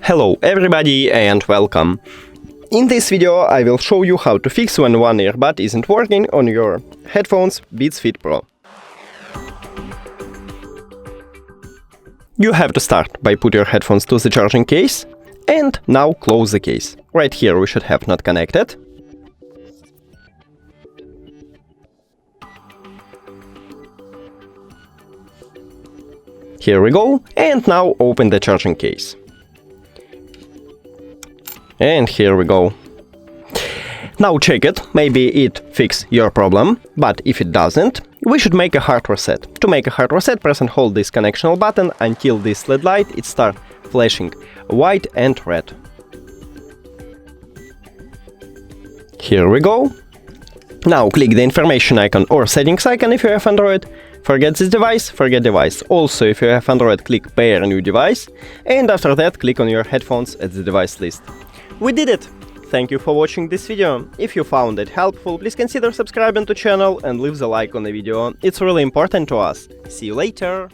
Hello everybody and welcome! In this video I will show you how to fix when one earbud isn't working on your headphones Beats Fit Pro. You have to start by put your headphones to the charging case and now close the case. Right here we should have not connected. Here we go, and now open the charging case. And here we go. Now check it, maybe it fixes your problem, but if it doesn't, we should make a hard reset. To make a hard reset, press and hold this connectional button until this LED light starts flashing white and red. Here we go. Now click the information icon or settings icon if you have Android. Forget this device, forget device. Also, if you have Android, click pair new device, and after that click on your headphones at the device list. We did it! Thank you for watching this video. If you found it helpful, please consider subscribing to the channel and leave the like on the video. It's really important to us. See you later!